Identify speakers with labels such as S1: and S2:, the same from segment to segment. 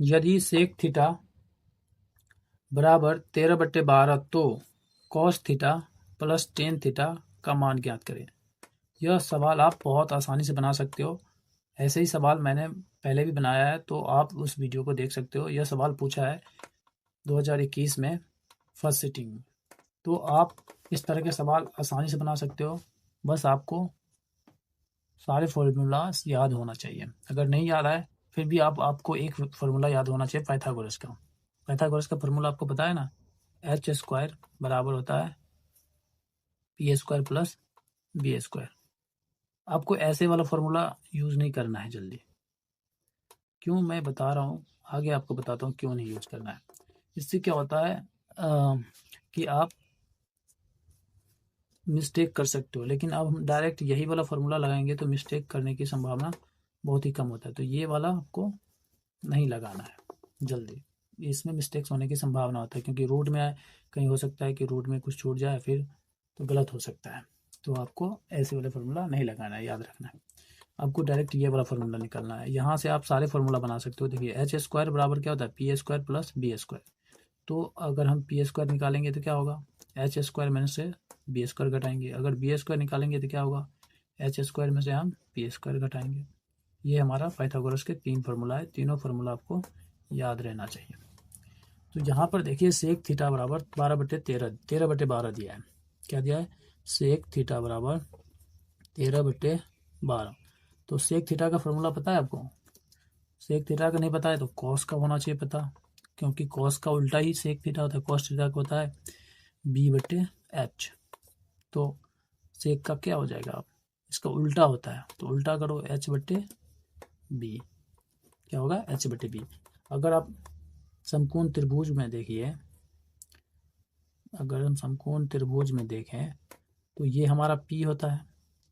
S1: यदि sec theta बराबर 13/12 तो cos theta plus tan theta का मान ज्ञात करें। यह सवाल आप बहुत आसानी से बना सकते हो। ऐसे ही सवाल मैंने पहले भी बनाया है, तो आप उस वीडियो को देख सकते हो। यह सवाल पूछा है 2021 में फर्स्ट सिटिंग में। तो आप इस तरह के सवाल आसानी से बना सकते हो। बस आपको सारे फॉर्मूलाज याद होना चाहिए। अगर नहीं याद आए फिर भी आपको एक फार्मूला याद होना चाहिए पाइथागोरस का। पाइथागोरस का फार्मूला आपको पता है ना, एच स्क्वायर बराबर होता है P square plus B square. आपको ऐसे वाला फार्मूला यूज़ नहीं करना है जल्दी। क्यों मैं बता रहा हूँ, आगे आपको बताता हूँ क्यों नहीं यूज़ करना है। इससे क्या होता है कि आप मिस्टेक कर सकते हो। लेकिन अब हम डायरेक्ट यही वाला फार्मूला लगाएंगे तो मिस्टेक करने की संभावना बहुत ही कम होता है। तो ये वाला आपको नहीं लगाना है जल्दी, इसमें मिस्टेक्स होने की संभावना होता है, क्योंकि रूट में कहीं हो सकता है कि रूट में कुछ छूट जाए फिर तो गलत हो सकता है। तो आपको ऐसे वाला फार्मूला नहीं लगाना है, याद रखना है। आपको डायरेक्ट ये वाला फार्मूला निकालना है। यहाँ से आप सारे फार्मूला बना सकते हो। देखिए एच स्क्वायर बराबर क्या होता है P square plus B square. तो अगर हम पी स्क्वायर निकालेंगे तो क्या होगा, एच स्क्वायर में से बी स्क्वायर घटाएंगे। अगर बी स्क्वायर निकालेंगे तो क्या होगा, एच स्क्वायर में से हम पी स्क्वायर घटाएंगे। ये हमारा पाइथागोरस के 3 फार्मूला है। तीनों फार्मूला आपको याद रहना चाहिए। तो यहाँ पर देखिए सेक थीटा बराबर 12/13 13/12 दिया है। क्या दिया है, सेक थीटा बराबर 13/12। तो सेक थीटा का फार्मूला पता है आपको। सेक थीटा का नहीं पता है तो कॉस का होना चाहिए पता, क्योंकि कॉस का उल्टा ही सेक थीटा होता है। कॉस थीटा का होता है b/h। तो सेक का क्या हो जाएगा, आप इसका उल्टा होता है तो उल्टा करो h/b। क्या होगा h/b। अगर आप समकोण त्रिभुज में देखिए, अगर हम समकोण त्रिभुज में देखें तो ये हमारा p होता है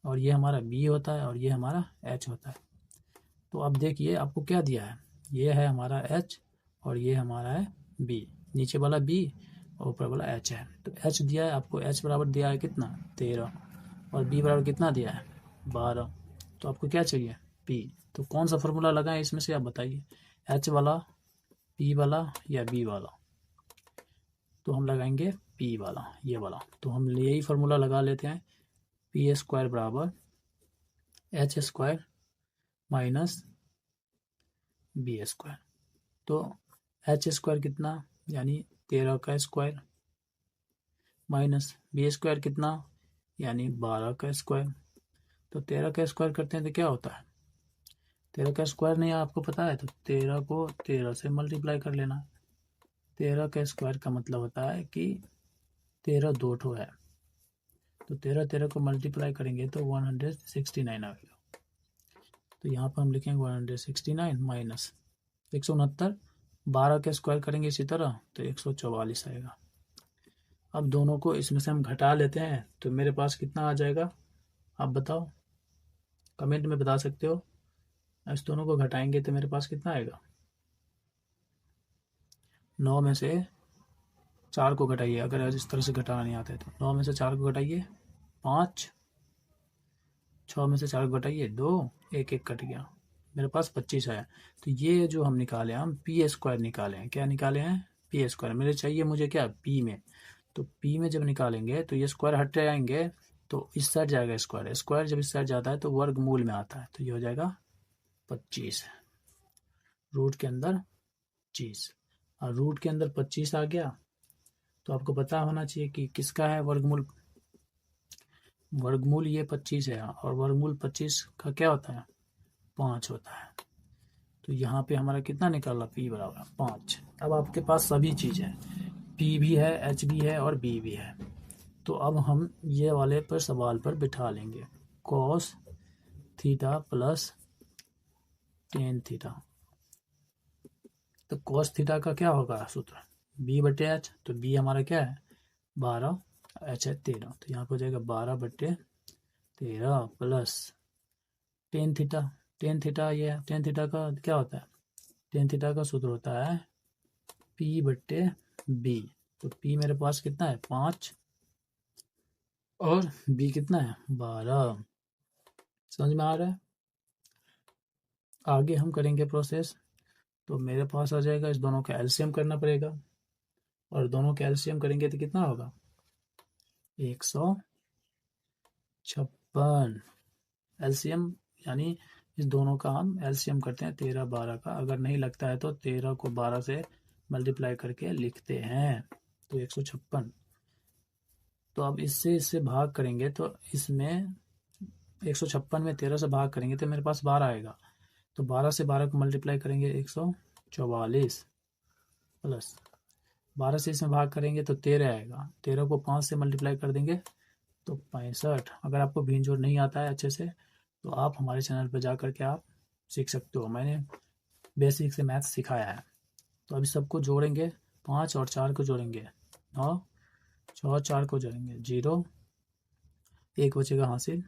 S1: और ये हमारा b होता है और ये हमारा h होता है। तो अब देखिए आपको क्या दिया है, ये है हमारा h और ये हमारा है b। नीचे वाला b और ऊपर वाला h है। तो h दिया है आपको, h बराबर दिया है कितना 13 और b बराबर कितना दिया है 12। तो आपको क्या चाहिए p। तो कौन सा फॉर्मूला लगाएं इसमें से आप बताइए, h वाला, p वाला या b वाला। तो हम लगाएंगे p वाला, ये वाला। तो हम यही फार्मूला लगा लेते हैं, पी स्क्वायर बराबर H square minus B square. तो एच स्क्वायर कितना, यानी 13 का स्क्वायर, माइनस बी स्क्वायर कितना, यानी 12 का स्क्वायर। तो 13 का स्क्वायर करते हैं तो क्या होता है, 13 का स्क्वायर नहीं आपको पता है तो 13 को 13 से मल्टीप्लाई कर लेना। 13 का स्क्वायर का मतलब होता है कि 13 दो ठो है, तो 13 को मल्टीप्लाई करेंगे तो 169 आएगा। तो यहाँ पर हम लिखेंगे 169 माइनस 169, 12 का स्क्वायर करेंगे इसी तरह तो 144 आएगा। अब दोनों को इसमें से हम घटा लेते हैं तो मेरे पास कितना आ जाएगा, आप बताओ, कमेंट में बता सकते हो। इस दोनों को घटाएंगे तो मेरे पास कितना आएगा, 9 में से 4 को घटाइए। अगर इस तरह से घटाना नहीं आता है तो 9 में से 4 को घटाइए 5, 6 में से 4 को घटाइए 2, 1 कट गया, मेरे पास 25 आया। तो ये जो हम निकाले, हम पी स्क्वायर निकाले हैं। क्या निकाले हैं, पी स्क्वायर। मेरे चाहिए मुझे क्या, पी में। तो पी में जब निकालेंगे तो ये स्क्वायर हट जाएंगे तो इस साइड जाएगा स्क्वायर। स्क्वायर जब इस साइड जाता है तो वर्गमूल में आता है, तो ये हो जाएगा 25, रूट के अंदर 25। और रूट के अंदर 25 आ गया तो आपको पता होना चाहिए कि किसका है वर्गमूल। वर्गमूल ये 25 है और वर्गमूल 25 का क्या होता है 5 होता है। तो यहाँ पे हमारा कितना निकाला, p बराबर 5। अब आपके पास सभी चीज़ है, p भी है, h भी है और b भी है। तो अब हम ये वाले पर सवाल पर बिठा लेंगे, cos theta plus tan theta. तो cos थीटा का क्या होगा सूत्र, b/h। तो b हमारा क्या है 12, h है 13। तो यहाँ पर हो जाएगा 12/13 plus tan theta. Tan theta ये टेन थीटा का क्या होता है, टेन थीटा का सूत्र होता है p/b। तो p मेरे पास कितना है 5 और b कितना है 12। समझ में आ रहा है। आगे हम करेंगे प्रोसेस। तो मेरे पास आ जाएगा, इस दोनों का एलसीएम करना पड़ेगा, और दोनों का एलसीएम करेंगे तो कितना होगा 156। एलसीएम यानी इस दोनों का हम एलसीएम करते हैं 13 12 का। अगर नहीं लगता है तो 13 को 12 से मल्टीप्लाई करके लिखते हैं, तो 156। तो अब इससे भाग करेंगे तो इसमें 156 में 13 से भाग करेंगे तो मेरे पास 12 आएगा। तो 12 से 12 को मल्टीप्लाई करेंगे 144, प्लस 12 से इसमें भाग करेंगे तो 13 आएगा। 13 को 5 से मल्टीप्लाई कर देंगे तो 65। अगर आपको भिन्न जोड़ नहीं आता है अच्छे से तो आप हमारे चैनल पर जा कर के आप सीख सकते हो, मैंने बेसिक से मैथ सिखाया है। तो अभी सबको जोड़ेंगे, 5 और 4 को जोड़ेंगे 9, 6 4 को जोड़ेंगे 0, 1 बचेगा हासिल,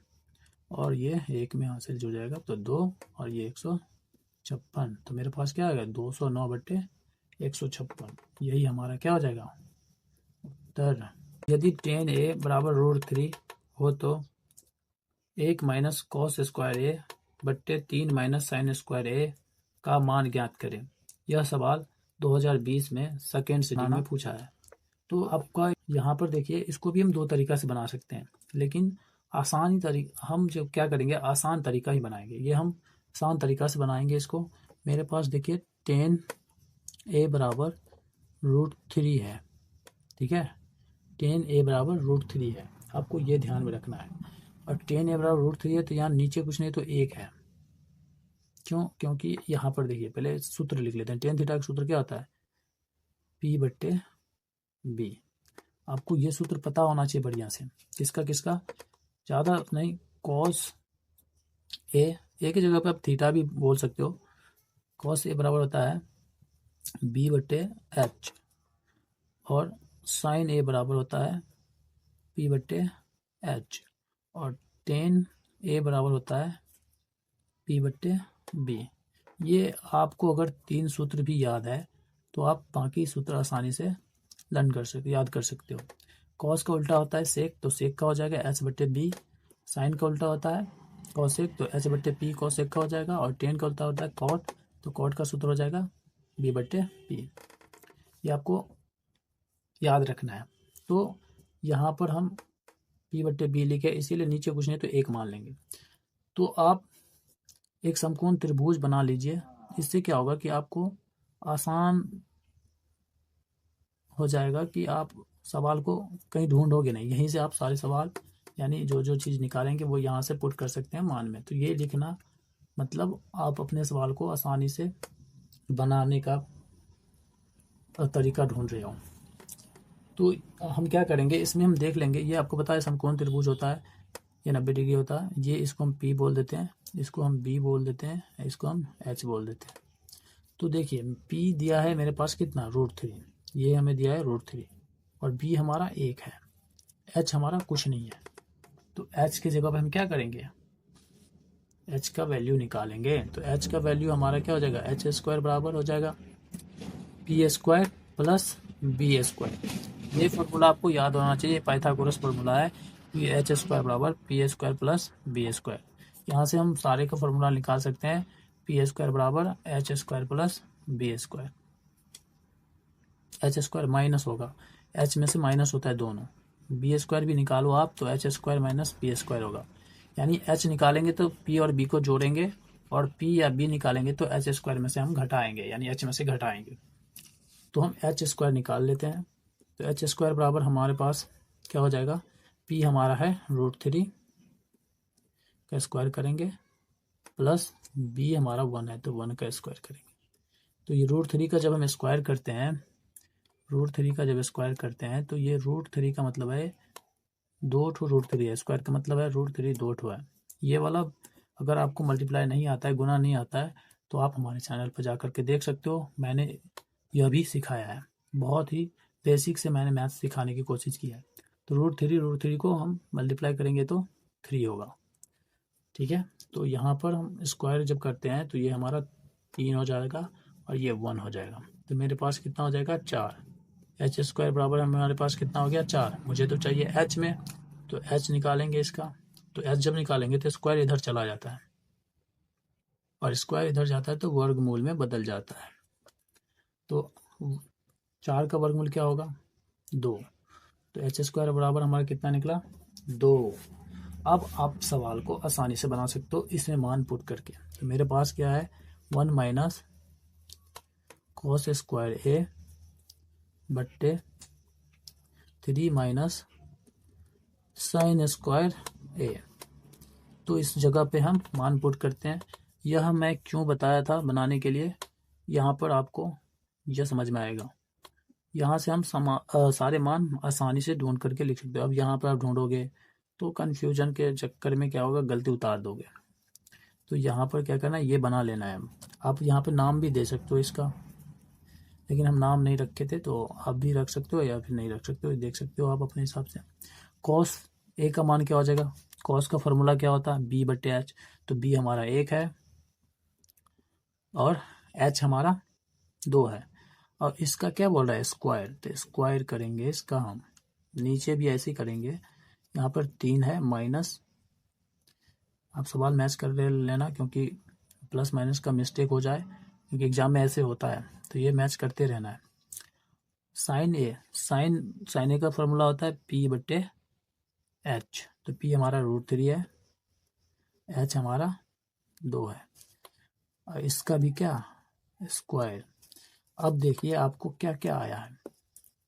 S1: और ये 1 में हासिल जुड़ जाएगा तो 2, और ये 156। तो मेरे पास क्या आएगा 209/156। यही हमारा क्या हो जाएगा उत्तर। यदि tan a बराबर √3 हो तो 1 माइनस कॉस स्क्वायर a बट्टे 3 माइनस साइन स्क्वायर a का मान ज्ञात करें। यह सवाल 2020 में सेकेंड सीटिंग में पूछा है। तो आपका यहाँ पर देखिए, इसको भी हम दो तरीका से बना सकते हैं, लेकिन आसान तरीका हम जो क्या करेंगे, आसान तरीका ही बनाएंगे। ये हम आसान तरीका से बनाएंगे इसको। मेरे पास देखिए tan a बराबर √3 है, ठीक है, tan a बराबर √3 है, आपको ये ध्यान में रखना है। और tan a बराबर √3 है तो यहाँ नीचे कुछ नहीं तो 1 है। क्यों? क्योंकि यहाँ पर देखिए, पहले सूत्र लिख लेते हैं। tan थीटा का सूत्र क्या होता है P/B। आपको ये सूत्र पता होना चाहिए बढ़िया से। किसका किसका? ज़्यादा नहीं, cos a, की जगह पे आप थीटा भी बोल सकते हो। cos a बराबर होता है B/H, और sin a बराबर होता है P/H, और tan a बराबर होता है P/B। ये आपको अगर 3 सूत्र भी याद है तो आप बाकी सूत्र आसानी से याद कर सकते हो। कॉस का उल्टा होता है सेक, तो सेक का हो जाएगा H/B। साइन का उल्टा होता है कॉसेक, तो H/P कॉसेक का हो जाएगा। और टेन का उल्टा होता है कॉट, तो कॉट का सूत्र हो जाएगा B/P। ये आपको याद रखना है। तो यहाँ पर हम P/B लिखे, इसीलिए नीचे कुछ नहीं तो 1 मान लेंगे। तो आप एक समकोण त्रिभुज बना लीजिए। इससे क्या होगा कि आपको आसान हो जाएगा कि आप सवाल को कहीं ढूंढोगे नहीं, यहीं से आप सारे सवाल यानी जो जो चीज़ निकालेंगे वो यहाँ से पुट कर सकते हैं मान में। तो ये लिखना मतलब आप अपने सवाल को आसानी से बनाने का तरीका ढूंढ रहे हो। तो हम क्या करेंगे, इसमें हम देख लेंगे। ये आपको पता है समकोण त्रिभुज होता है, ये 90 डिग्री होता है। ये इसको हम P बोल देते हैं, इसको हम B बोल देते हैं, इसको हम H बोल देते हैं। तो देखिए P दिया है मेरे पास कितना √3, ये हमें दिया है √3, और B हमारा 1 है, H हमारा कुछ नहीं है। तो H की जगह पर हम क्या करेंगे, H का वैल्यू निकालेंगे। तो H का वैल्यू हमारा क्या हो जाएगा, H² बराबर हो जाएगा P² प्लस B²। ये फॉर्मूला आपको याद होना चाहिए, पाइथागोरस फॉर्मूला है। ये H² बराबर P² प्लस B²। यहाँ से हम सारे का फॉर्मूला निकाल सकते हैं। P² बराबर H² plus B²। H² minus होगा, H में से माइनस होता है दोनों। B² भी निकालो आप तो H² माइनस B² होगा। यानी H निकालेंगे तो P और B को जोड़ेंगे, और P या B निकालेंगे तो H² में से हम घटाएंगे, यानी H में से घटाएंगे। तो हम H² निकाल लेते हैं। तो H² बराबर हमारे पास क्या हो जाएगा, P हमारा है √3 का स्क्वायर करेंगे, प्लस B हमारा 1 है तो 1 का स्क्वायर करेंगे। तो ये √3 का जब हम स्क्वायर करते हैं, √3 का जब स्क्वायर करते हैं तो ये √3 का मतलब है 2 √3 है, स्क्वायर का मतलब है √3 2 है। ये वाला अगर आपको मल्टीप्लाई नहीं आता है, गुना नहीं आता है, तो आप हमारे चैनल पर जा करके देख सकते हो। मैंने यह भी सिखाया है, बहुत ही बेसिक से मैंने मैथ सिखाने की कोशिश की है। तो √3 को हम मल्टीप्लाई करेंगे तो 3 होगा, ठीक है। तो यहाँ पर हम स्क्वायर जब करते हैं तो ये हमारा 3 हो जाएगा और ये 1 हो जाएगा। तो मेरे पास कितना हो जाएगा 4। H² बराबर हमारे पास कितना हो गया 4। मुझे तो चाहिए H में, तो H निकालेंगे इसका। तो H जब निकालेंगे तो स्क्वायर इधर चला जाता है, और स्क्वायर इधर जाता है तो वर्गमूल में बदल जाता है। तो 4 का वर्गमूल क्या होगा 2, तो एच स्क्वायर बराबर हमारा कितना निकला 2। अब आप सवाल को आसानी से बना सकते हो इसमें मान पुट करके। तो मेरे पास क्या है 1 माइनस कॉस स्क्वायर ए बट्टे 3 माइनस साइन स्क्वायर ए। तो इस जगह पे हम मान पुट करते हैं। यह मैं क्यों बताया था बनाने के लिए, यहाँ पर आपको यह समझ में आएगा। यहाँ से हम सारे मान आसानी से ढूंढ करके लिख सकते हो। अब यहाँ पर आप ढूंढोगे तो कन्फ्यूजन के चक्कर में क्या होगा गलती उतार दोगे। तो यहाँ पर क्या करना है ये बना लेना है। आप यहाँ पर नाम भी दे सकते हो इसका, लेकिन हम नाम नहीं रखे थे तो आप भी रख सकते हो या फिर नहीं रख सकते हो, देख सकते हो आप अपने हिसाब से। कॉस ए का मान क्या हो जाएगा, कॉस का फॉर्मूला क्या होता है बी बटे एच। तो बी हमारा 1 है और एच हमारा 2 है। और इसका क्या बोल रहा है स्क्वायर, तो स्क्वायर करेंगे इसका हम, नीचे भी ऐसे ही करेंगे। यहाँ पर 3 है माइनस, आप सवाल मैच कर लेना क्योंकि प्लस माइनस का मिस्टेक हो जाए, क्योंकि एग्जाम में ऐसे होता है, तो ये मैच करते रहना है। साइन ए, साइन ए का फॉर्मूला होता है पी बटे एच। तो पी हमारा √3 है, एच हमारा 2 है, और इसका भी क्या स्क्वायर। अब देखिए आपको क्या क्या आया है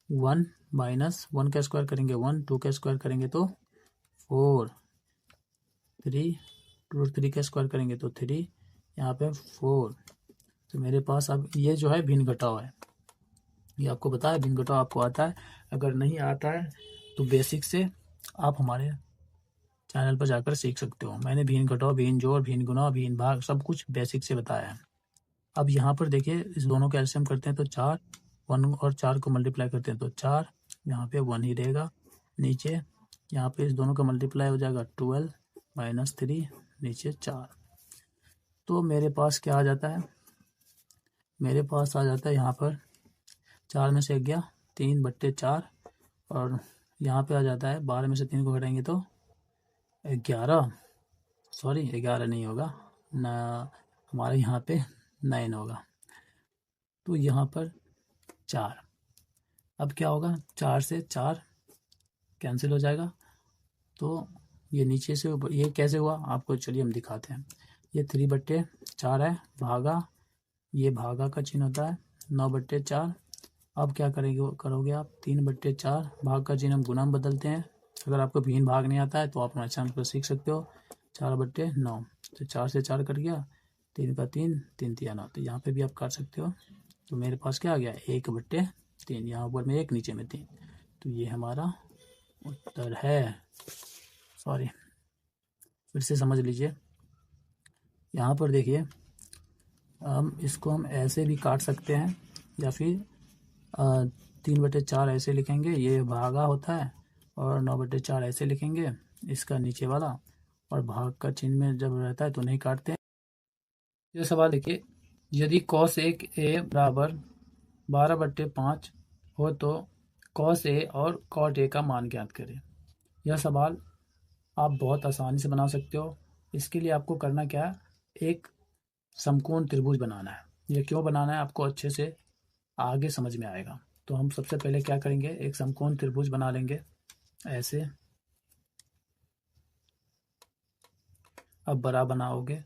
S1: 1 माइनस 1 का स्क्वायर करेंगे 1, 2 का स्क्वायर करेंगे तो 4, 3 √3 का स्क्वायर करेंगे तो 3, यहाँ पे 4। तो मेरे पास अब ये जो है भिन्न घटाव है, ये आपको पता है भिन्न घटाव आपको आता है। अगर नहीं आता है तो बेसिक से आप हमारे चैनल पर जाकर सीख सकते हो। मैंने भिन्न घटाव, भिन्न जोड़, भिन्न गुणा, भिन्न भाग सब कुछ बेसिक से बताया है। अब यहाँ पर देखिए इस दोनों का एलसीएम करते हैं तो 4, 1 और 4 को मल्टीप्लाई करते हैं तो 4, यहाँ पे 1 ही रहेगा। नीचे यहाँ पे इस दोनों का मल्टीप्लाई हो जाएगा 12 माइनस 3, नीचे 4। तो मेरे पास क्या आ जाता है, मेरे पास आ जाता है यहाँ पर 4 में से गया 3 बट्टे 4, और यहाँ पे आ जाता है 12 में से 3 को घटाएंगे तो 11, सॉरी 11 नहीं होगा ना, हमारे यहाँ पे 9 होगा। तो यहाँ पर 4, अब क्या होगा 4 से 4 कैंसिल हो जाएगा, तो ये नीचे से ये कैसे हुआ आपको चलिए हम दिखाते हैं। ये 3 बट्टे 4 है, भागा, ये भागा का चिन्ह होता है 9 बट्टे 4। अब क्या करोगे आप 3 बट्टे 4, भाग का चिन्ह हम गुणा में बदलते हैं। अगर आपको भिन्न भाग नहीं आता है तो आप हमारे चैनल पर सीख सकते हो। 4 बट्टे 9, तो 4 से 4 कट गया, 3 का 3, 3 तिया 9, तो यहाँ पे भी आप काट सकते हो। तो मेरे पास क्या आ गया 1 बट्टे 3, यहाँ ऊपर में 1 नीचे में 3, तो ये हमारा उत्तर है। सॉरी फिर से समझ लीजिए, यहाँ पर देखिए हम इसको हम ऐसे भी काट सकते हैं या फिर 3 बटे 4 ऐसे लिखेंगे, ये भागा होता है, और 9 बटे 4 ऐसे लिखेंगे इसका नीचे वाला, और भाग का चिन्ह में जब रहता है तो नहीं काटते हैं। ये सवाल देखिए, यदि cos 1 a बराबर 12 बट्टे 5 हो तो cos a और cot a का मान ज्ञात करें। यह सवाल आप बहुत आसानी से बना सकते हो। इसके लिए आपको करना क्या है, एक समकोण त्रिभुज बनाना है। ये क्यों बनाना है आपको अच्छे से आगे समझ में आएगा। तो हम सबसे पहले क्या करेंगे, एक समकोण त्रिभुज बना लेंगे ऐसे। अब बड़ा बनाओगे,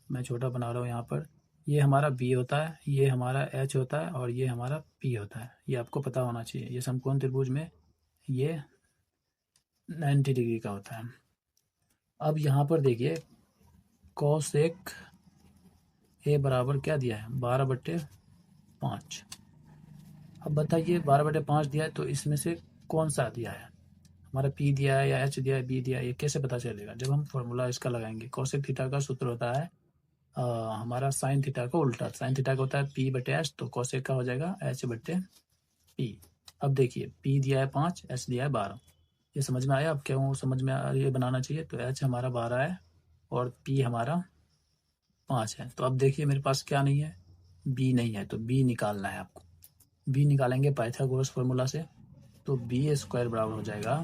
S1: मैं छोटा बना रहा हूँ यहाँ पर। ये हमारा B होता है, ये हमारा H होता है, और ये हमारा P होता है। ये आपको पता होना चाहिए। ये समकोण त्रिभुज में ये 90 डिग्री का होता है। अब यहाँ पर देखिए cos 1 a बराबर क्या दिया है 12 बट्टे 5। अब बताइए 12 बटे 5 दिया है तो इसमें से कौन सा दिया है, हमारा P दिया है या H दिया है, B दिया है, ये कैसे पता चलेगा। जब हम फॉर्मूला इसका लगाएंगे, कोसेक थीटा का सूत्र होता है हमारा साइन थीटा का उल्टा। साइन थीटा का होता है P बटे H, तो कोसेक का हो जाएगा H बटे P। अब देखिए P दिया है 5, H दिया है 12। ये समझ में आया अब क्यों समझ में ये बनाना चाहिए। तो H हमारा 12 है और P हमारा 5 है। तो अब देखिए मेरे पास क्या नहीं है, B नहीं है, तो B निकालना है आपको। B निकालेंगे पाइथागोरस फॉर्मूला से, तो B स्क्वायर बराबर हो जाएगा,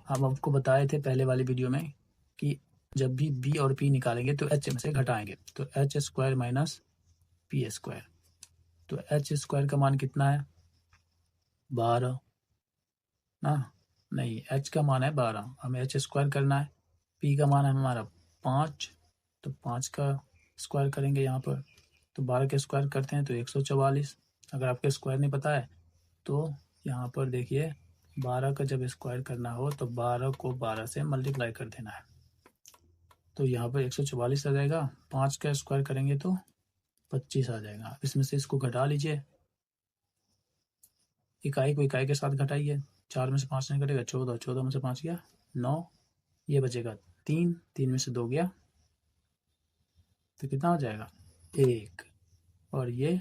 S1: हम आपको बताए थे पहले वाली वीडियो में कि जब भी B और P निकालेंगे तो H में से घटाएंगे, तो H square minus P square. तो एच स्क्वायर का मान कितना है 12 ना, नहीं एच का मान है 12, हमें एच स्क्वायर करना है। पी का मान है हमारा 5, तो 5 का स्क्वायर करेंगे यहाँ पर, तो 12 के स्क्वायर करते हैं तो 144। अगर आपके स्क्वायर नहीं पता है तो यहाँ पर देखिए 12 का जब स्क्वायर करना हो तो 12 को 12 से मल्टीप्लाई कर देना है, तो यहाँ पर 144 आ जाएगा। 5 का स्क्वायर करेंगे तो 25 आ जाएगा। इसमें से इसको घटा लीजिए, इकाई को इकाई के साथ घटाइए, 4 में से 5 नहीं घटेगा 14, 14 में से 5 गया 9, ये बचेगा 3, 3 में से 2 गया तो कितना हो जाएगा 1, और ये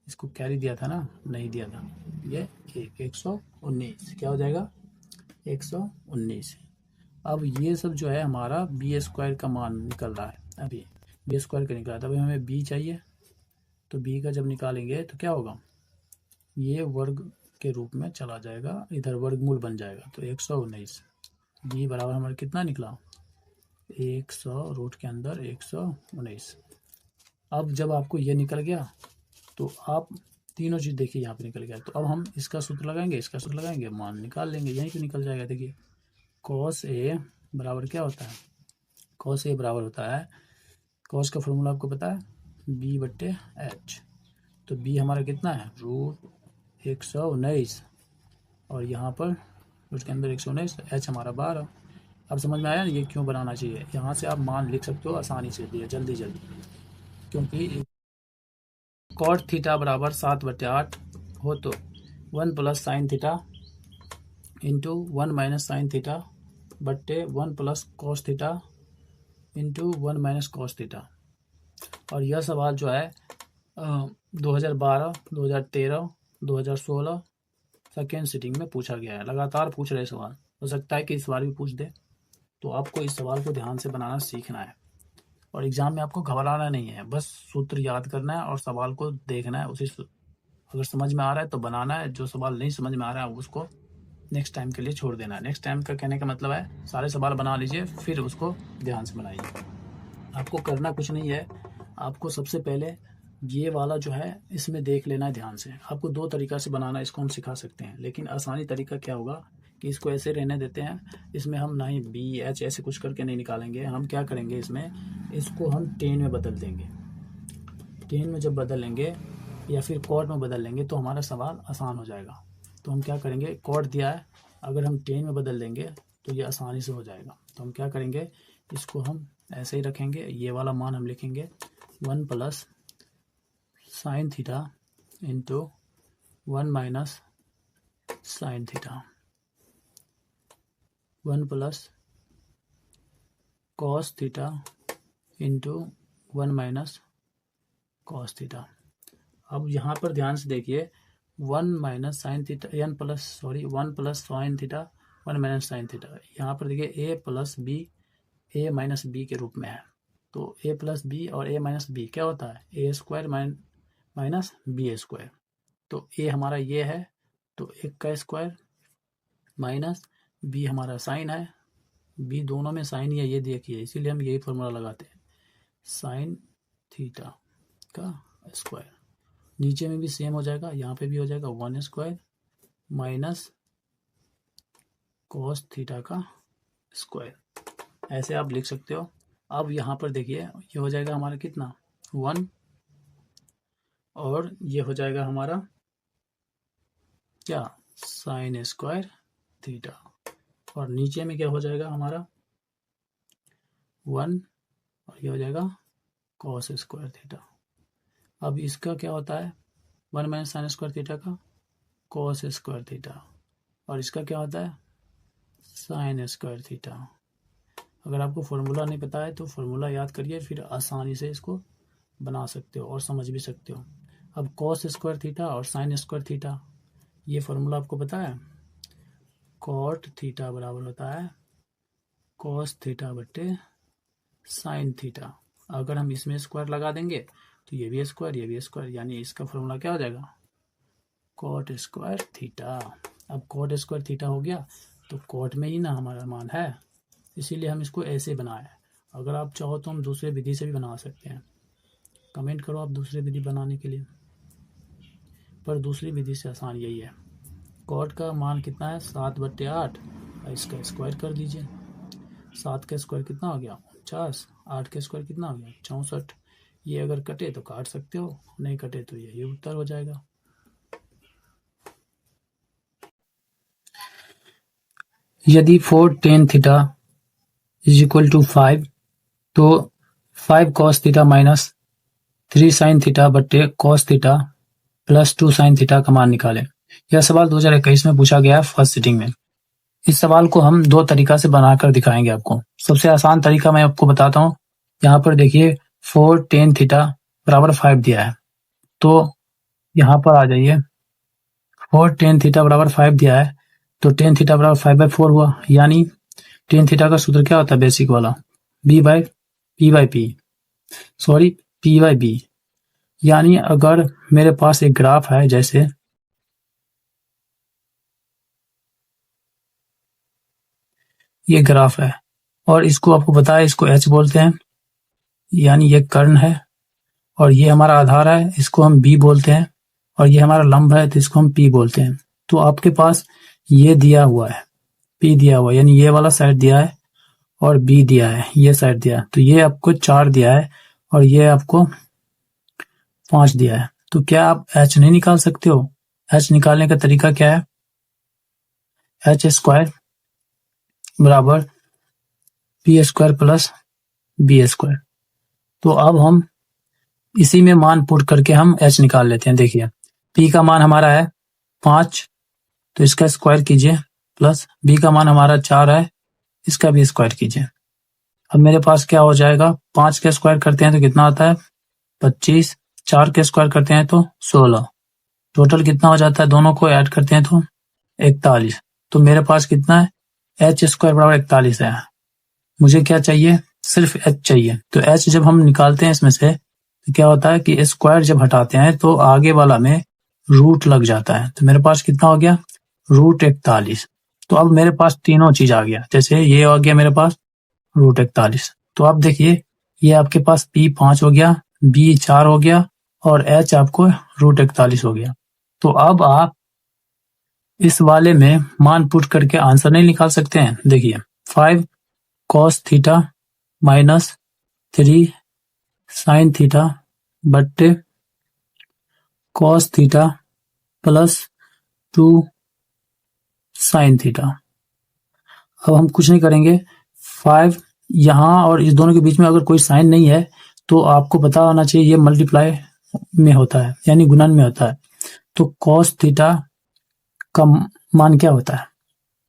S1: इसको कैरी दिया था ना, नहीं दिया था, ये 119 क्या हो जाएगा 119। अब ये सब जो है हमारा बी स्क्वायर का मान निकल रहा है, अभी बी स्क्वायर का निकला था, अभी हमें बी चाहिए, तो बी का जब निकालेंगे तो क्या होगा, ये वर्ग के रूप में चला जाएगा, इधर वर्गमूल बन जाएगा, तो 119 बी बराबर हमारा कितना निकला 100 रूट के अंदर 119। अब जब आपको ये निकल गया तो आप तीनों चीज़ देखिए यहाँ पे निकल गया, तो अब हम इसका सूत्र लगाएंगे, इसका सूत्र लगाएंगे, मान निकाल लेंगे, यहीं पे निकल जाएगा। देखिए cos a बराबर क्या होता है, cos a बराबर होता है, cos का फॉर्मूला आपको पता है b/h, तो b हमारा कितना है रूट 119, और यहाँ पर उसके अंदर 119, h हमारा 12। अब समझ में आया ना ये क्यों बनाना चाहिए, यहाँ से आप मान लिख सकते हो आसानी से, दिए जल्दी जल्दी, क्योंकि कॉट थीटा बराबर 7/8 हो तो 1 plus sine theta into 1 minus sine theta बट्टे 1 plus cos theta into 1 minus cos theta. और यह सवाल जो है 2012, 2013, 2016 सेकेंड सिटिंग में पूछा गया है, लगातार पूछ रहे सवाल, हो सकता है कि इस बार भी पूछ दे, तो आपको इस सवाल को ध्यान से बनाना सीखना है, और एग्जाम में आपको घबराना नहीं है, बस सूत्र याद करना है और सवाल को देखना है, उसी अगर समझ में आ रहा है तो बनाना है, जो सवाल नहीं समझ में आ रहा है उसको नेक्स्ट टाइम के लिए छोड़ देना है। नेक्स्ट टाइम का कहने का मतलब है सारे सवाल बना लीजिए, फिर उसको ध्यान से बनाइए। आपको करना कुछ नहीं है, आपको सबसे पहले ये वाला जो है इसमें देख लेना है ध्यान से। आपको 2 तरीका से बनाना, इसको हम सिखा सकते हैं, लेकिन आसानी तरीका क्या होगा कि इसको ऐसे रहने देते हैं, इसमें हम ना ही बी एच ऐसे कुछ करके नहीं निकालेंगे, हम क्या करेंगे इसमें, इसको हम टेन में बदल देंगे। टेन में जब बदल लेंगे या फिर कॉट में बदल लेंगे तो हमारा सवाल आसान हो जाएगा। तो हम क्या करेंगे, कॉट दिया है, अगर हम टेन में बदल देंगे तो ये आसानी से हो जाएगा। तो हम क्या करेंगे, इसको हम ऐसे ही रखेंगे, ये वाला मान हम लिखेंगे 1 plus sine theta into 1 minus sine theta, 1 plus cos theta into 1 minus cos theta. अब यहाँ पर ध्यान से देखिए 1 minus sine theta 1 plus sine theta 1 minus sine theta, यहाँ पर देखिए a plus B A minus B के रूप में है, तो a प्लस बी और a माइनस बी क्या होता है A square minus B square, तो a हमारा ये है तो 1 का स्क्वायर माइनस b हमारा साइन है, b दोनों में साइन ही है ये देखिए, इसीलिए हम यही फॉर्मूला लगाते हैं, साइन थीटा का स्क्वायर, नीचे में भी सेम हो जाएगा, यहाँ पे भी हो जाएगा 1 स्क्वायर माइनस कॉस थीटा का स्क्वायर, ऐसे आप लिख सकते हो। अब यहाँ पर देखिए ये हो जाएगा हमारा कितना 1, और ये हो जाएगा हमारा क्या साइन स्क्वायर थीटा, और नीचे में क्या हो जाएगा हमारा 1, और ये हो जाएगा कॉस स्क्वायर थीटा। अब इसका क्या होता है 1 माइनस साइन स्क्वायर थीटा का कॉस स्क्वायर थीटा, और इसका क्या होता है साइन स्क्वायर थीटा। अगर आपको फॉर्मूला नहीं पता है तो फॉर्मूला याद करिए, फिर आसानी से इसको बना सकते हो और समझ भी सकते हो। अब कॉस स्क्वायर थीटा और साइन स्क्वायर थीटा, ये फॉर्मूला आपको पता है, कॉट थीटा बराबर होता है कॉस थीटा बट्टे साइन थीटा। अगर हम इसमें स्क्वायर लगा देंगे तो ये भी स्क्वायर ये भी स्क्वायर, यानी इसका फॉर्मूला क्या हो जाएगा कॉट स्क्वायर थीटा। अब कॉट स्क्वायर थीटा हो गया तो कॉट में ही ना हमारा मान है, इसीलिए हम इसको ऐसे बनाए। अगर आप चाहो तो हम दूसरे विधि से भी बना सकते हैं, कमेंट करो आप दूसरे विधि बनाने के लिए। पर दूसरी विधि से आसान यही है। कॉट का मान कितना है 7/8, इसका स्क्वायर कर दीजिए। 7 का स्क्वायर कितना हो गया 49, 8 का स्क्वायर कितना हो गया 64। ये अगर कटे तो काट सकते हो, नहीं कटे तो यही उत्तर हो जाएगा। यदि 4 tan theta is equal to 5 तो 5 cos theta minus 3 sin theta बट्टे cos theta plus 2 sin theta का मान निकालें। यह सवाल 2021 में पूछा गया है फर्स्ट सिटिंग में। इस सवाल को हम दो तरीका से बनाकर दिखाएंगे आपको। सबसे आसान तरीका मैं आपको बताता हूँ। यहाँ पर देखिए 4 tan थीटा बराबर 5 दिया है, तो यहाँ पर आ जाइए 4 tan थीटा बराबर 5 दिया है, तो tan थीटा बराबर 5/4 हुआ। यानी tan थीटा का सूत्र क्या होता है बेसिक वाला, P/B। यानी अगर मेरे पास एक ग्राफ है, जैसे ये ग्राफ है और इसको आपको पता है इसको H बोलते हैं, यानी ये कर्ण है, और ये हमारा आधार है, इसको हम B बोलते हैं, और ये हमारा लंब है तो इसको हम P बोलते हैं। तो आपके पास ये दिया हुआ है, P दिया हुआ है, यानी ये वाला साइड दिया है और B दिया है, ये साइड दिया है। तो ये आपको 4 दिया है और ये आपको 5 दिया है। तो क्या आप H नहीं निकाल सकते हो? H निकालने का तरीका क्या है, H² बराबर P² प्लस B²। तो अब हम इसी में मान पुट करके हम H निकाल लेते हैं। देखिए P का मान हमारा है 5, तो इसका स्क्वायर कीजिए, प्लस B का मान हमारा 4 है, इसका भी स्क्वायर कीजिए। अब मेरे पास क्या हो जाएगा, 5 का स्क्वायर करते हैं तो कितना आता है 25, 4 के स्क्वायर करते हैं तो 16, टोटल कितना हो जाता है, दोनों को ऐड करते हैं तो 41। तो मेरे पास कितना है H² बराबर 41 है। मुझे क्या चाहिए, सिर्फ H चाहिए। तो H जब हम निकालते हैं इसमें से तो क्या होता है कि स्क्वायर जब हटाते हैं तो आगे वाला में रूट लग जाता है। तो मेरे पास कितना हो गया √41। तो अब मेरे पास तीनों चीज आ गया, जैसे ये हो गया मेरे पास √41। तो अब देखिए ये आपके पास P 5 हो गया, B 4 हो गया और H आपको √41 हो गया। तो अब आप इस वाले में मान पुट करके आंसर नहीं निकाल सकते हैं। देखिए 5 cos theta minus 3 sin theta बट्टे cos theta plus 2 sin theta. अब हम कुछ नहीं करेंगे, 5 यहाँ और इस दोनों के बीच में अगर कोई साइन नहीं है तो आपको पता होना चाहिए ये मल्टीप्लाई में होता है, यानी गुणन में होता है। तो cos थीटा का मान क्या होता है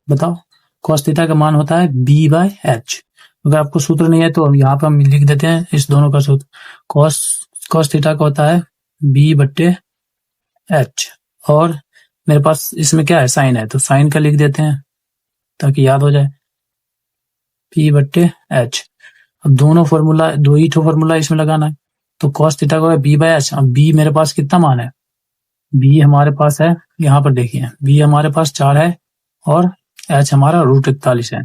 S1: बताओ, cos थीटा का मान होता है B/H। अगर आपको सूत्र नहीं है तो यहाँ पर हम लिख देते हैं इस दोनों का सूत्र। cos थीटा का होता है B/H, और मेरे पास इसमें क्या है साइन है, तो साइन का लिख देते हैं ताकि याद हो जाए, P/H। अब दोनों फॉर्मूला, दो ही फॉर्मूला इसमें लगाना है। तो cos थीटा का B/H। अब B मेरे पास कितना मान है, B हमारे पास है, यहाँ पर देखिए B हमारे पास 4 है और H हमारा √41 है।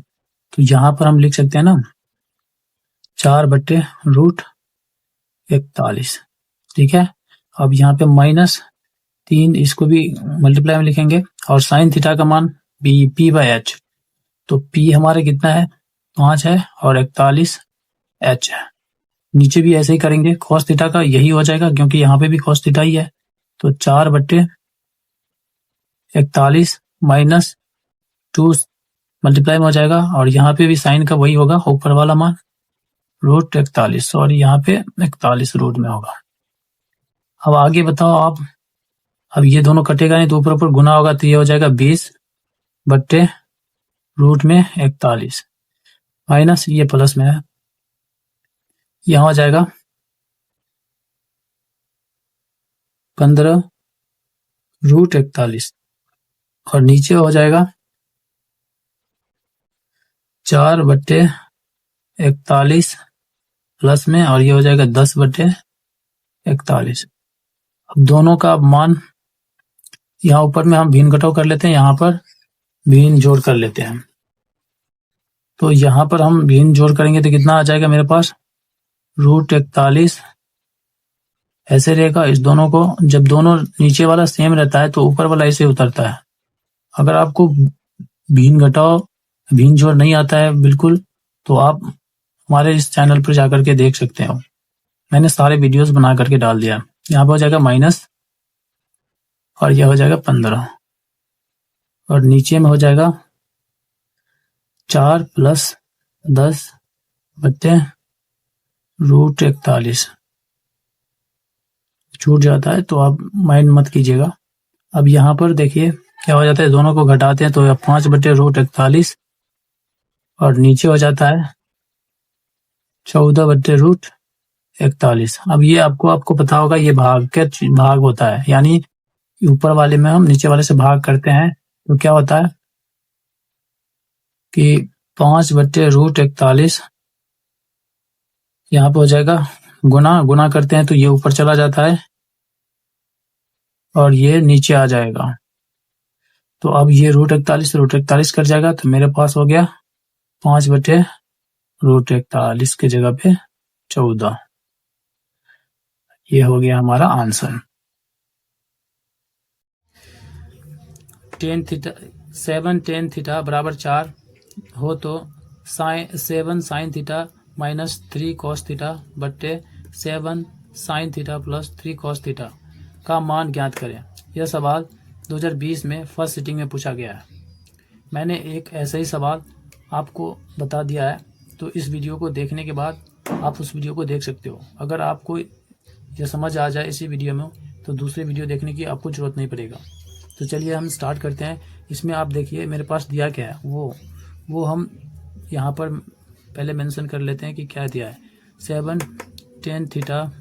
S1: तो यहाँ पर हम लिख सकते हैं ना 4/√41। ठीक है। अब यहाँ पे -3, इसको भी मल्टीप्लाई में लिखेंगे, और साइन थीटा का मान P/H। तो P हमारे कितना है 5 है और 41 H है। नीचे भी ऐसे ही करेंगे, cos थीटा का यही हो जाएगा क्योंकि यहाँ पे भी cos थीटा ही है। तो 4/41 माइनस 2 मल्टीप्लाई में हो जाएगा, और यहाँ पे भी साइन का वही होगा, ऊपर वाला मान √41, और यहाँ पे 41 रूट में होगा। अब आगे बताओ आप, अब ये दोनों कटेगा नहीं तो ऊपर ऊपर गुना होगा, तो ये हो जाएगा 20/√41 माइनस ये प्लस में है, यहाँ हो जाएगा 15/√41, और नीचे हो जाएगा 4/41 प्लस में, और ये हो जाएगा 10/41। अब दोनों का मान यहाँ ऊपर में हम भिन्न घटाव कर लेते हैं, यहाँ पर भिन्न जोड़ कर लेते हैं। तो यहाँ पर हम भिन्न जोड़ करेंगे तो कितना आ जाएगा मेरे पास √41 ऐसे रहेगा। इस दोनों को जब दोनों नीचे वाला सेम रहता है तो ऊपर वाला ऐसे उतरता है। अगर आपको भिन्न घटाओ भिन्न जोड़ नहीं आता है बिल्कुल, तो आप हमारे इस चैनल पर जाकर के देख सकते हो। मैंने सारे वीडियोस बना करके डाल दिया। यहाँ पे हो जाएगा माइनस और यह हो जाएगा 15 और नीचे में हो जाएगा 4 + 10 बटे √41। छूट जाता है तो आप माइंड मत कीजिएगा। अब यहाँ पर देखिए क्या हो जाता है, दोनों को घटाते हैं तो 5 बटे √41 और नीचे हो जाता है 14 बटे √41। अब ये आपको पता होगा ये भाग होता है, यानी ऊपर वाले में हम नीचे वाले से भाग करते हैं तो क्या होता है कि 5 बटे √41 यहाँ पे हो जाएगा गुना करते हैं तो ये ऊपर चला जाता है और ये नीचे आ जाएगा। तो अब ये √41 कट जाएगा तो मेरे पास हो गया 5 बटे √41 के जगह पे 14। ये हो गया हमारा आंसर। 7 tan थीटा बराबर 4 हो तो 7 sin थीटा -3 cos थीटा बट्टे 7 sin थीटा + 3 cos थीटा का मान ज्ञात करें। यह सवाल 2020 में फर्स्ट सिटिंग में पूछा गया है। मैंने एक ऐसा ही सवाल आपको बता दिया है, तो इस वीडियो को देखने के बाद आप उस वीडियो को देख सकते हो। अगर आपको यह समझ आ जाए इसी वीडियो में तो दूसरे वीडियो देखने की आपको ज़रूरत नहीं पड़ेगा। तो चलिए हम स्टार्ट करते हैं। इसमें आप देखिए मेरे पास दिया क्या है, वो हम यहाँ पर पहले मेंशन कर लेते हैं कि क्या दिया है। 7 tan थीटा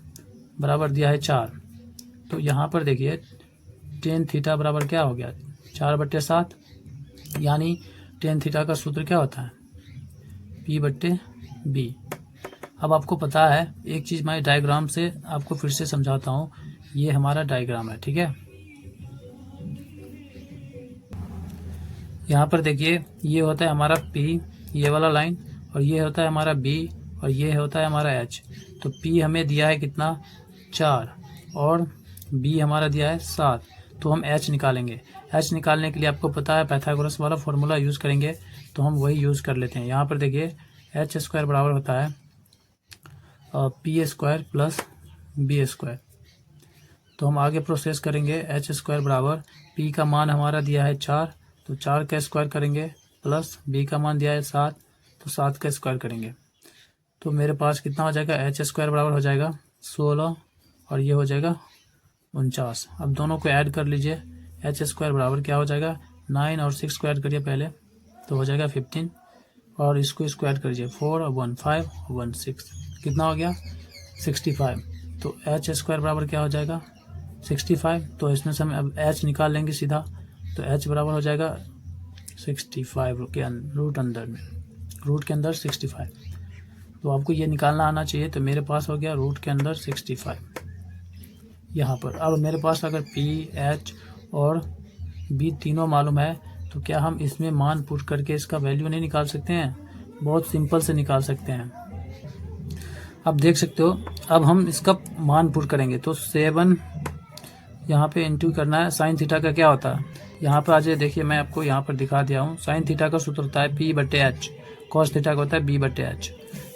S1: बराबर दिया है 4। तो यहाँ पर देखिए tan थीटा बराबर क्या हो गया 4/7, यानी tan थीटा का सूत्र क्या होता है P/B। अब आपको पता है एक चीज़ मैं डायग्राम से आपको फिर से समझाता हूँ। ये हमारा डायग्राम है, ठीक है। यहाँ पर देखिए ये होता है हमारा P, ये वाला लाइन, और ये होता है हमारा B और ये होता है हमारा H। तो P हमें दिया है कितना 4 और B हमारा दिया है 7। तो हम H निकालेंगे। H निकालने के लिए आपको पता है पाइथागोरस वाला फॉर्मूला यूज़ करेंगे, तो हम वही यूज़ कर लेते हैं। यहाँ पर देखिए H² बराबर होता है P² + B²। तो हम आगे प्रोसेस करेंगे। H² बराबर P का मान हमारा दिया है 4, तो 4 का स्क्वायर करेंगे, प्लस B का मान दिया है 7, तो 7 का स्क्वायर करेंगे। तो मेरे पास कितना हो जाएगा H² बराबर हो जाएगा 16 और ये हो जाएगा 49। अब दोनों को ऐड कर लीजिए। H² बराबर क्या हो जाएगा 9 और 6 स्क्वायर करिए पहले, तो हो जाएगा 15 और इसको स्क्वायर करिए 4 और 1 5 और 1 6, कितना हो गया 65। तो H² बराबर क्या हो जाएगा 65। तो इसमें से हम अब H निकाल लेंगे सीधा, तो H बराबर हो जाएगा 65 के रूट के अंदर 65। तो आपको ये निकालना आना चाहिए। तो मेरे पास हो गया रूट के अंदर 65 यहाँ पर। अब मेरे पास अगर P, H और B तीनों मालूम है तो क्या हम इसमें मान पुट करके इसका वैल्यू नहीं निकाल सकते हैं? बहुत सिंपल से निकाल सकते हैं। अब देख सकते हो, अब हम इसका मान पुट करेंगे तो 7 यहाँ पे इंटू करना है। साइन थीटा का क्या होता है यहाँ पर आ जाए, देखिए मैं आपको यहाँ पर दिखा दिया हूँ। साइन थीटा का सूत्र होता है P/H, कॉस थीटा का होता है B/H।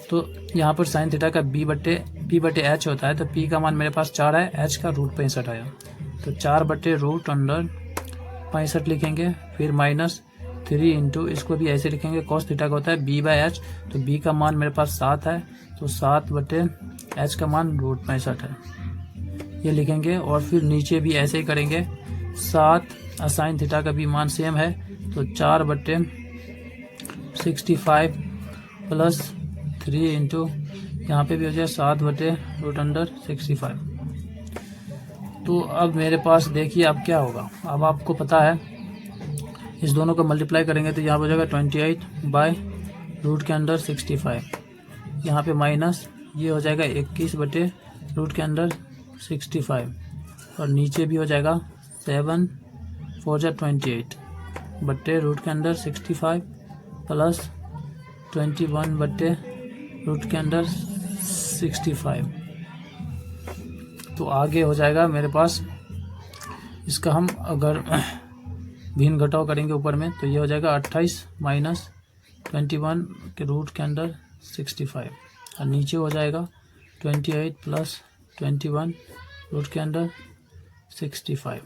S1: तो यहाँ पर साइन थीटा का P/H होता है। तो P का मान मेरे पास 4 है, H का √65 आया, तो 4/√65 लिखेंगे। फिर -3 इंटू इसको भी ऐसे लिखेंगे, कॉस थीटा का होता है B/H। तो B का मान मेरे पास 7 है, तो 7/H का मान √65 है, ये लिखेंगे। और फिर नीचे भी ऐसे ही करेंगे। 7 साइन थीटा का भी मान सेम है, तो 4/65 + 3 इंटू यहाँ पे भी हो जाए 7/√65। तो अब मेरे पास देखिए अब क्या होगा। अब आपको पता है इस दोनों को मल्टीप्लाई करेंगे तो यहाँ हो जाएगा 28/√65। यहाँ पे माइनस ये हो जाएगा 21/√65 और नीचे भी हो जाएगा 7 4 जा 28/√65 प्लस 21/√65। तो आगे हो जाएगा मेरे पास, इसका हम अगर भिन्न घटाव करेंगे ऊपर में तो ये हो जाएगा 28 माइनस 21 के रूट के अंदर 65, और नीचे हो जाएगा 28 प्लस 21 रूट के अंदर 65।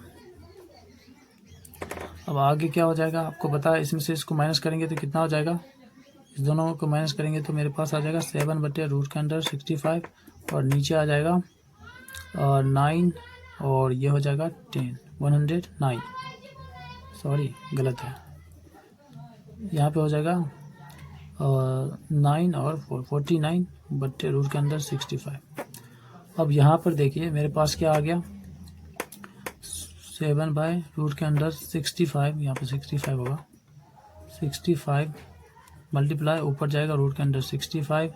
S1: अब आगे क्या हो जाएगा आपको पता है, इसमें से इसको माइनस करेंगे तो कितना हो जाएगा, इस दोनों को माइनस करेंगे तो मेरे पास आ जाएगा 7 बटे रूट के अंदर 65, और नीचे आ जाएगा और 9, और ये हो जाएगा 109, सॉरी गलत है, यहाँ पे हो जाएगा 9 और 49 बटे रूट के अंदर 65। अब यहाँ पर देखिए मेरे पास क्या आ गया, 7 बाय रूट के अंदर 65, यहाँ पे 65 होगा, 65 मल्टीप्लाई ऊपर जाएगा रूट के अंदर 65,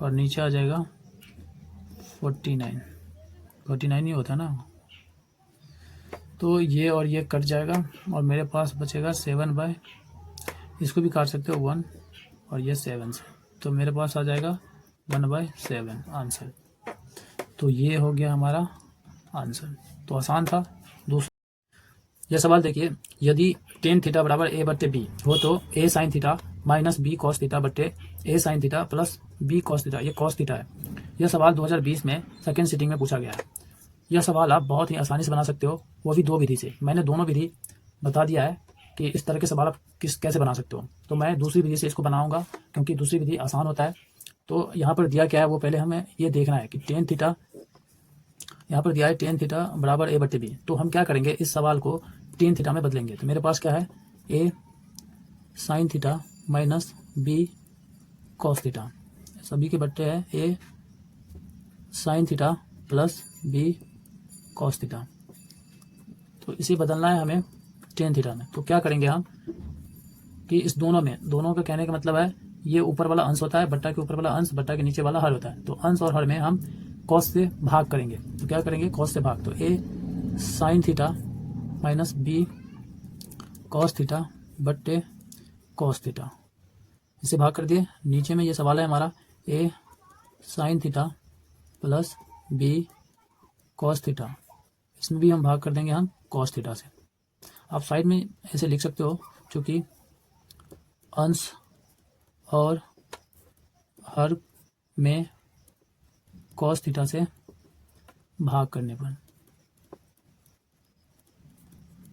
S1: और नीचे आ जाएगा 49 ही होता ना, तो ये और ये कट जाएगा और मेरे पास बचेगा 7 बाय, इसको भी काट सकते हो 1 और ये 7 से, तो मेरे पास आ जाएगा 1/7 आंसर। तो ये हो गया हमारा आंसर, तो आसान था। दूसरा यह सवाल देखिए, यदि tan थीटा बराबर a बट्टे बी हो तो a sine theta minus B cos theta बट्टे a sine theta plus b cos theta, ये कॉस थीटा है। यह सवाल 2020 में सेकेंड सिटिंग में पूछा गया है। यह सवाल आप बहुत ही आसानी से बना सकते हो, वो भी 2 विधि से। मैंने दोनों विधि बता दिया है कि इस तरह के सवाल आप कैसे बना सकते हो, तो मैं दूसरी विधि से इसको बनाऊंगा क्योंकि दूसरी विधि आसान होता है। तो यहाँ पर दिया क्या है वो पहले हमें ये देखना है कि tan थीटा, यहाँ पर दिया है tan थीटा बराबर a बट्टे बी, तो हम क्या करेंगे, इस सवाल को tan थीटा में बदलेंगे। तो मेरे पास क्या है, a sine theta minus b cos theta, सभी के बट्टे है a sine theta plus b cos theta, तो इसे बदलना है हमें tan थीटा में। तो क्या करेंगे हम कि इस दोनों में, दोनों का कहने का मतलब है ये ऊपर वाला अंश होता है, बट्टा के ऊपर वाला अंश, बट्टा के नीचे वाला हर होता है, तो अंश और हर में हम कॉस से भाग करेंगे। तो क्या करेंगे, कॉस से भाग, तो a sine theta minus b cos theta बट्टे कॉस थीटा, इसे भाग कर दिए। नीचे में ये सवाल है हमारा a sine theta plus b cos theta, इसमें भी हम भाग कर देंगे हम कॉस थीटा से। आप साइड में ऐसे लिख सकते हो, चूँकि अंश और हर में कॉस थीटा से भाग करने पर,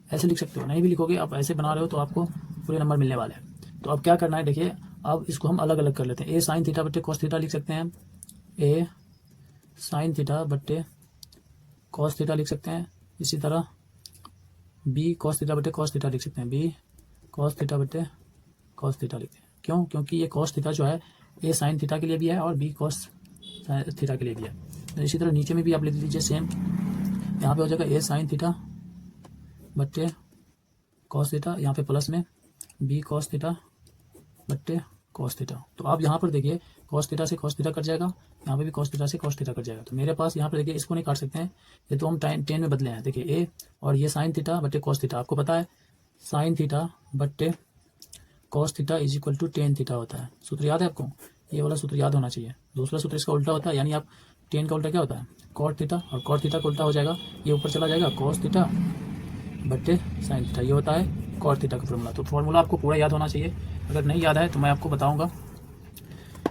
S1: ऐसे लिख सकते हो। नहीं भी लिखोगे, आप ऐसे बना रहे हो तो आपको पूरे नंबर मिलने वाले हैं। तो अब क्या करना है, देखिए अब इसको हम अलग अलग कर लेते हैं। a साइन थीटा बट्टे कॉस थीटा लिख सकते हैं, a साइन थीटा बट्टे कॉस थीटा लिख सकते हैं। इसी तरह b कॉस थीटा बट्टे कॉस थीटा लिख सकते हैं, b कॉस थीटा बट्टे कॉस थीटा लिखते हैं। क्यों, क्योंकि ये कॉस थीटा जो है a साइन थीटा के लिए भी है और b कॉस थीटा के लिए भी है। तो इसी तरह नीचे में भी आप लिख लीजिए सेम, यहाँ पे हो जाएगा a साइन थीटा बट्टे कॉस थीटा, यहाँ पे प्लस में b कॉस थीटा बट्टे कॉस थीटा। तो आप यहाँ पर देखिए कॉस थीटा से कॉस थीटा कट जाएगा, यहाँ पे भी कॉस थीटा से कॉस थीटा कट जाएगा। तो मेरे पास यहाँ पर देखिए इसको नहीं काट सकते हैं, ये तो हम tan में बदले हैं। देखिए a और ये साइन थीटा बट्टे कॉस थीटा, आपको पता है साइन थीटा बट्टे cos theta is equal to tan theta होता है। सूत्र याद है आपको, ये वाला सूत्र याद होना चाहिए। दूसरा सूत्र इसका उल्टा होता है, यानी आप tan का उल्टा क्या होता है, कॉट थीटा, और कॉट थीटा का उल्टा हो जाएगा, ये ऊपर चला जाएगा कॉस थीटा बट्टे साइन थीटा, ये होता है कॉट थीटा का फॉर्मूला। तो फॉर्मूला आपको पूरा याद होना चाहिए, अगर नहीं याद है तो मैं आपको बताऊंगा।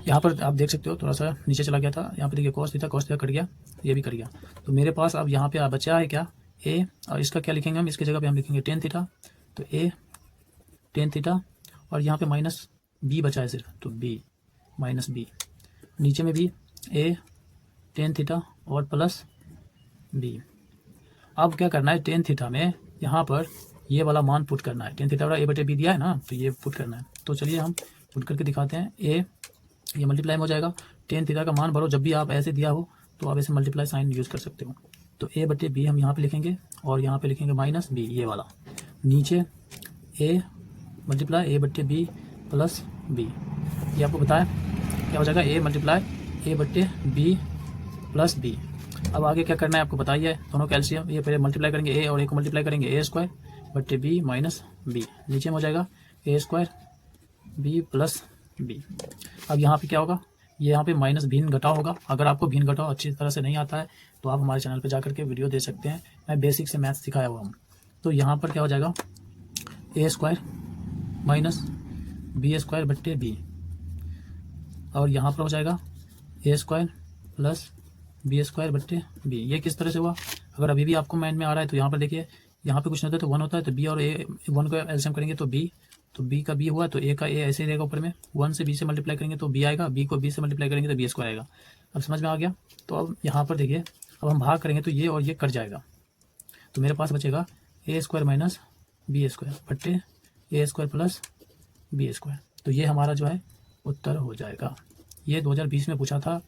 S1: यहाँ पर आप देख सकते हो थोड़ा सा नीचे चला गया था, यहाँ पे देखिए कॉस थीटा कट गया, ये भी कट गया। तो मेरे पास अब यहाँ पे बचा है क्या, a, और इसका क्या लिखेंगे हम, इसकी जगह पे हम लिखेंगे tan थीटा, तो a tan थीटा, और यहाँ पे माइनस b बचा है सिर्फ, तो b माइनस b, नीचे में भी a tan थीटा और प्लस b। अब क्या करना है, tan थीटा में यहाँ पर ये वाला मान पुट करना है। tan थीटा वाला a बटे b दिया है ना, तो ये पुट करना है। तो चलिए हम पुट करके दिखाते हैं। a ये मल्टीप्लाई हो जाएगा, tan थीटा का मान भरो, जब भी आप ऐसे दिया हो तो आप ऐसे मल्टीप्लाई साइन यूज़ कर सकते हो। तो a बटे b हम यहाँ पे लिखेंगे और यहाँ पे लिखेंगे माइनस b, ये वाला। नीचे a मल्टीप्लाई a बट्टे b प्लस b, ये आपको बताया क्या हो जाएगा, a मल्टीप्लाई a बट्टे b प्लस b। अब आगे क्या करना है आपको बताइए, दोनों कैल्शियम, ये पहले मल्टीप्लाई करेंगे a और a को मल्टीप्लाई करेंगे a स्क्वायर बट्टे b माइनस b, नीचे में हो जाएगा a square b plus b। अब यहाँ पे क्या होगा, ये यहाँ पे माइनस भिन्न घटाव होगा। अगर आपको भिन्न घटाव अच्छी तरह से नहीं आता है तो आप हमारे चैनल पर जाकर के वीडियो दे सकते हैं, मैं बेसिक से मैथ्स सिखाया हुआ हूँ। तो यहाँ पर क्या हो जाएगा, ए स्क्वायर माइनस बी स्क्वायर बट्टे बी, और यहाँ पर हो जाएगा ए स्क्वायर प्लस बी स्क्वायर बट्टे बी। ये किस तरह से हुआ, अगर अभी भी आपको माइंड में आ रहा है तो यहाँ पर देखिए, यहाँ पे कुछ नहीं होता है तो 1 होता है, तो बी और ए 1 को एलसीएम करेंगे तो बी का बी हुआ, तो ए का ए ऐसे ही रहेगा ऊपर में, 1 से बी से मल्टीप्लाई करेंगे तो बी आएगा, बी को बी से मल्टीप्लाई करेंगे तो बी स्क्वायर आएगा। अब समझ में आ गया। तो अब यहाँ पर देखिए, अब हम भाग करेंगे तो ये और ये कट जाएगा, तो मेरे पास बचेगा ए स्क्वायर माइनस बी स्क्वायर बट्टे ए स्क्वायर प्लस बी स्क्वायर। तो ये हमारा जो है उत्तर हो जाएगा। ये 2020 में पूछा था,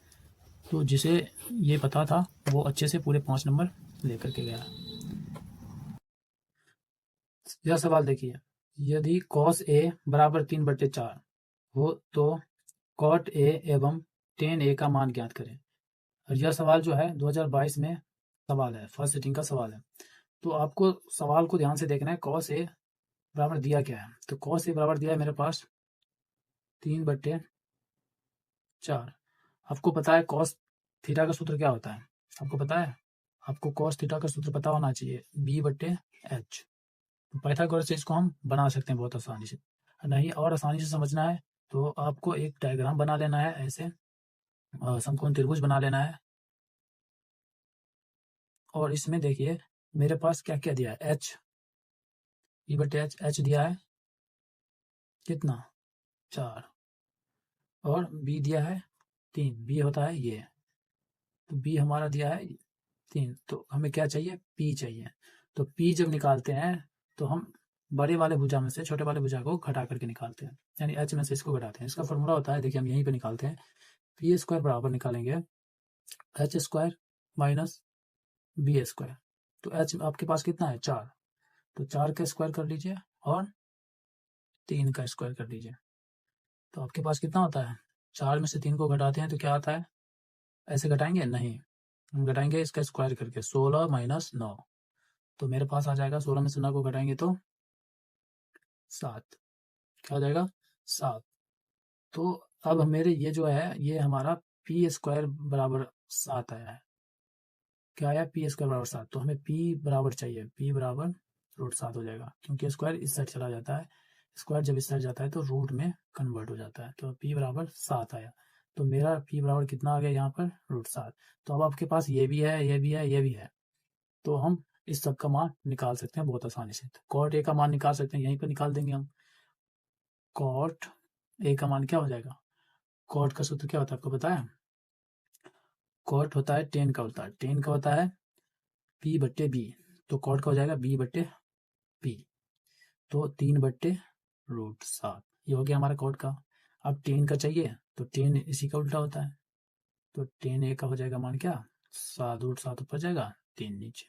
S1: तो जिसे ये पता था वो अच्छे से पूरे 5 नंबर लेकर के गया। यह सवाल देखिए, यदि cos a बराबर 3/4 हो तो cot a एवं tan a का मान ज्ञात करें। और यह सवाल जो है 2022 में सवाल है, फर्स्ट सिटिंग का सवाल है। तो आपको सवाल को ध्यान से देखना है, cos a बराबर दिया क्या है। तो cos a बराबर दिया है मेरे पास 3/4। आपको पता है cos थीटा का सूत्र क्या होता है, आपको पता है, आपको cos थीटा का सूत्र पता होना चाहिए, b/h। तो पाइथागोरस से इसको हम बना सकते हैं बहुत आसानी से। नहीं और आसानी से समझना है तो आपको एक डायग्राम बना लेना है, ऐसे समकोण त्रिभुज बना लेना है। और इसमें देखिए मेरे पास क्या क्या दिया है, h b/h, h दिया है कितना 4, और b दिया है 3, b होता है ये, तो b हमारा दिया है 3। तो हमें क्या चाहिए, p चाहिए। तो p जब निकालते हैं तो हम बड़े वाले भुजा में से छोटे वाले भुजा को घटा करके निकालते हैं, यानी h में से इसको घटाते हैं। इसका फॉर्मूला होता है, देखिए हम यहीं पे निकालते हैं, पी स्क्वायर बराबर निकालेंगे H square minus B square. तो एच आपके पास कितना है 4, तो 4 का स्क्वायर कर लीजिए और 3 का स्क्वायर कर लीजिए। तो आपके पास कितना होता है, 4 में से 3 को घटाते हैं तो क्या आता है, ऐसे घटाएंगे नहीं, हम घटाएंगे इसका स्क्वायर करके, 16 माइनस 9। तो मेरे पास आ जाएगा 16 में से 9 को घटाएंगे तो 7, क्या हो जाएगा 7। तो अब मेरे ये जो है ये हमारा पी स्क्वायर बराबर 7 आया है। क्या आया, पी स्क्वायर बराबर 7। तो हमें पी बराबर चाहिए, पी बराबर √7 हो जाएगा, क्योंकि स्क्वायर इस साइड चला जाता है, स्क्वायर जब इस साइड जाता है तो रूट में कन्वर्ट हो जाता है। तो पी बराबर 7 आया, तो मेरा पी बराबर कितना आ गया यहाँ पर √7। तो अब आपके पास ये भी है, ये भी है, ये भी है, तो हम इस सब का मान निकाल सकते हैं बहुत आसानी से। तो कॉट ए का मान निकाल सकते हैं, यहीं पर निकाल देंगे हम। कॉट ए का मान क्या हो जाएगा, कॉट का सूत्र क्या होता है आपको पता है, कॉट होता है टेन का उल्टा, टेन का होता है p/b, तो कॉट का हो जाएगा b/p, तो 3/√7। ये हो गया हमारा कॉट का। अब टेन का चाहिए तो टेन इसी का उल्टा होता है, तो टेन ए का हो जाएगा मान क्या 7, √7 ऊपर जाएगा 3 नीचे,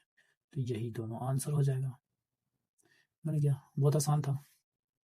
S1: तो यही दोनों आंसर हो जाएगा। बन गया, बहुत आसान था।